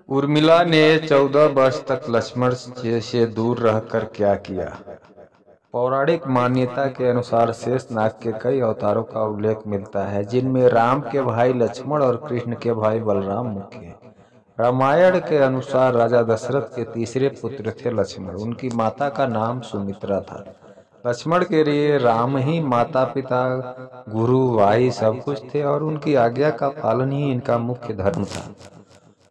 उर्मिला ने 14 वर्ष तक लक्ष्मण से दूर रहकर क्या किया। पौराणिक मान्यता के अनुसार शेषनाग के कई अवतारों का उल्लेख मिलता है, जिनमें राम के भाई लक्ष्मण और कृष्ण के भाई बलराम मुख्य हैं। रामायण के अनुसार राजा दशरथ के तीसरे पुत्र थे लक्ष्मण। उनकी माता का नाम सुमित्रा था। लक्ष्मण के लिए राम ही माता पिता गुरु भाई सब कुछ थे और उनकी आज्ञा का पालन ही इनका मुख्य धर्म था।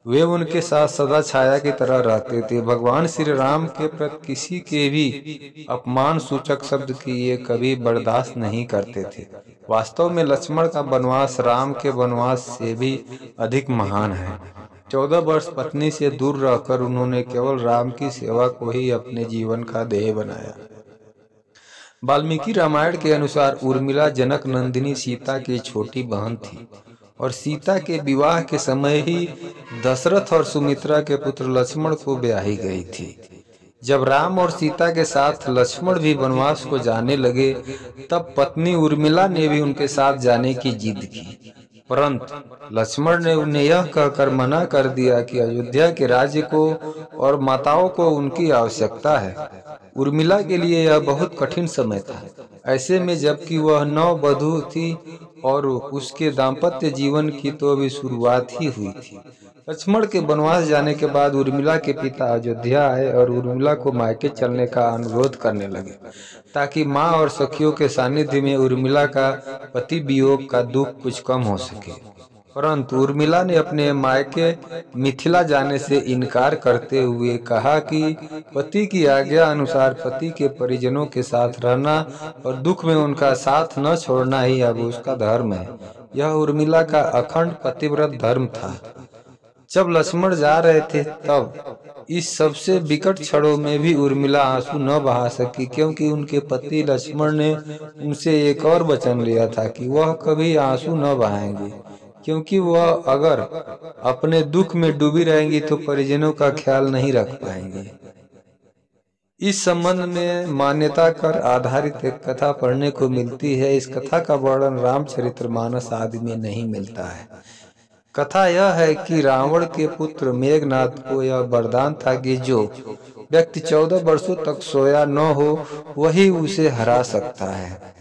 वे उनके साथ सदा छाया की तरह रहते थे। भगवान श्री राम के प्रति किसी के भी अपमान सूचक शब्द की ये कभी बर्दाश्त नहीं करते थे। वास्तव में लक्ष्मण का वनवास राम के वनवास से भी अधिक महान है। 14 वर्ष पत्नी से दूर रहकर उन्होंने केवल राम की सेवा को ही अपने जीवन का ध्येय बनाया। वाल्मीकि रामायण के अनुसार उर्मिला जनक नंदिनी सीता की छोटी बहन थी और सीता के विवाह के समय ही दशरथ और सुमित्रा के पुत्र लक्ष्मण को ब्याही गई थी। जब राम और सीता के साथ लक्ष्मण भी वनवास को जाने लगे, तब पत्नी उर्मिला ने भी उनके साथ जाने की जिद की, परंतु लक्ष्मण ने उन्हें यह कहकर मना कर दिया कि अयोध्या के राज्य को और माताओं को उनकी आवश्यकता है। उर्मिला के लिए यह बहुत कठिन समय था। ऐसे में जबकि वह नववधू थी और उसके दाम्पत्य जीवन की तो अभी शुरुआत ही हुई थी। लक्ष्मण के वनवास जाने के बाद उर्मिला के पिता अयोध्या आए और उर्मिला को मायके चलने का अनुरोध करने लगे, ताकि माँ और सखियों के सानिध्य में उर्मिला का पति वियोग का दुख कुछ कम हो सके। परंतु उर्मिला ने अपने मायके मिथिला जाने से इनकार करते हुए कहा कि पति की आज्ञा अनुसार पति के परिजनों के साथ रहना और दुख में उनका साथ न छोड़ना ही अब उसका धर्म है। यह उर्मिला का अखंड पतिव्रत धर्म था। जब लक्ष्मण जा रहे थे, तब इस सबसे विकट क्षणों में भी उर्मिला आंसू न बहा सकी, क्योंकि उनके पति लक्ष्मण ने उनसे एक और वचन लिया था कि वह कभी आंसू न बहाएंगे, क्योंकि वह अगर अपने दुख में डूबी रहेंगी तो परिजनों का ख्याल नहीं रख पाएंगे। इस संबंध में मान्यता कर आधारित एक कथा पढ़ने को मिलती है। इस कथा का वर्णन रामचरितमानस आदि में नहीं मिलता है। कथा यह है कि रावण के पुत्र मेघनाद को यह वरदान था कि जो व्यक्ति 14 वर्षों तक सोया न हो, वही उसे हरा सकता है।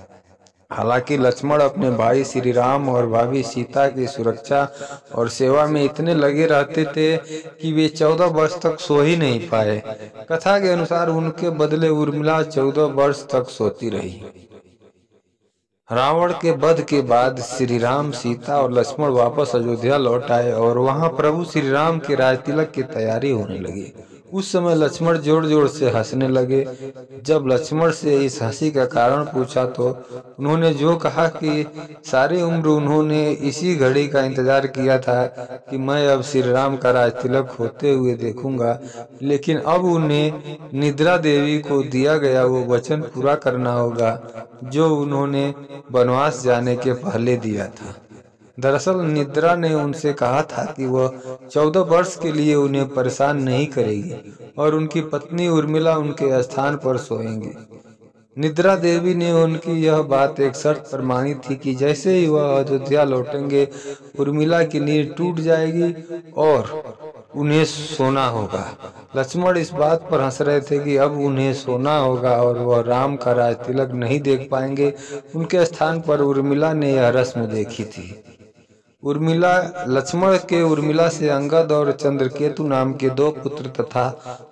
हालांकि लक्ष्मण अपने भाई श्री राम और भाभी सीता की सुरक्षा और सेवा में इतने लगे रहते थे कि वे 14 वर्ष तक सो ही नहीं पाए। कथा के अनुसार उनके बदले उर्मिला 14 वर्ष तक सोती रही। रावण के वध के बाद श्री राम, सीता और लक्ष्मण वापस अयोध्या लौट आए और वहां प्रभु श्री राम के राजतिलक की तैयारी होने लगी। उस समय लक्ष्मण जोर जोर से हंसने लगे। जब लक्ष्मण से इस हंसी का कारण पूछा तो उन्होंने जो कहा कि सारी उम्र उन्होंने इसी घड़ी का इंतजार किया था कि मैं अब श्री राम का राजतिलक होते हुए देखूंगा, लेकिन अब उन्हें निद्रा देवी को दिया गया वो वचन पूरा करना होगा जो उन्होंने वनवास जाने के पहले दिया था। दरअसल निद्रा ने उनसे कहा था कि वह 14 वर्ष के लिए उन्हें परेशान नहीं करेगी और उनकी पत्नी उर्मिला उनके स्थान पर सोएंगी। निद्रा देवी ने उनकी यह बात एक शर्त पर मानी थी कि जैसे ही वह अयोध्या लौटेंगे, उर्मिला की नींद टूट जाएगी और उन्हें सोना होगा। लक्ष्मण इस बात पर हंस रहे थे कि अब उन्हें सोना होगा और वह राम का राजतिलक नहीं देख पाएंगे। उनके स्थान पर उर्मिला ने यह रस्म देखी थी। लक्ष्मण के उर्मिला से अंगद और चंद्रकेतु नाम के 2 पुत्र तथा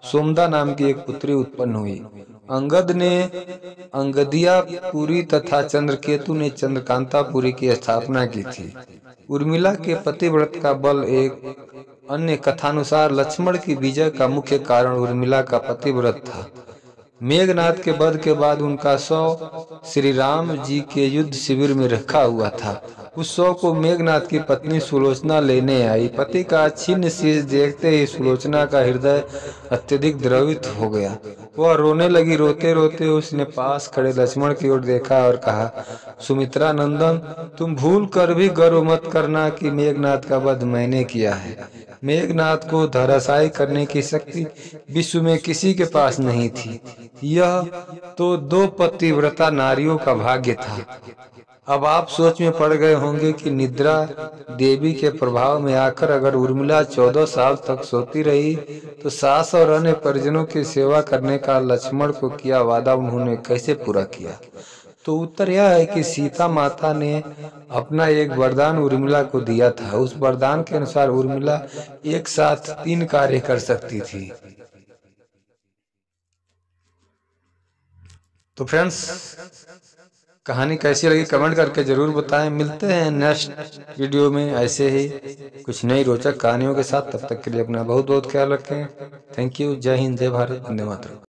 सोमदा नाम की एक पुत्री उत्पन्न हुई। अंगद ने अंगदियापुरी तथा चंद्रकेतु ने चंद्रकांतापुरी की स्थापना की थी। उर्मिला के पतिव्रत का बल एक अन्य कथानुसार लक्ष्मण की विजय का मुख्य कारण उर्मिला का पतिव्रत था। मेघनाद के वध के बाद उनका शव श्री राम जी के युद्ध शिविर में रखा हुआ था। उस शव को मेघनाद की पत्नी सुलोचना लेने आई। पति का छिन्न शीश देखते ही सुलोचना का हृदय अत्यधिक द्रवित हो गया। वह रोने लगी। रोते रोते उसने पास खड़े लक्ष्मण की ओर देखा और कहा, सुमित्रा नंदन, तुम भूल कर भी गर्व मत करना कि मेघनाद का वध मैंने किया है। मेघनाद को धराशायी करने की शक्ति विश्व में किसी के पास नहीं थी। यह तो 2 पतिव्रता नारियों का भाग्य था। अब आप सोच में पड़ गए होंगे कि निद्रा देवी के प्रभाव में आकर अगर उर्मिला 14 साल तक सोती रही तो सास और अन्य परिजनों की सेवा करने का लक्ष्मण को किया वादा उन्होंने कैसे पूरा किया। तो उत्तर यह है कि सीता माता ने अपना एक वरदान उर्मिला को दिया था। उस वरदान के अनुसार उर्मिला एक साथ 3 कार्य कर सकती थी। तो फ्रेंड्स, कहानी कैसी लगी कमेंट करके जरूर बताएं। मिलते हैं नेक्स्ट वीडियो में ऐसे ही कुछ नई रोचक कहानियों के साथ। तब तक के लिए अपना बहुत बहुत ख्याल रखें। Thank you. जय हिंद, जय भारत, वंदे मातरम।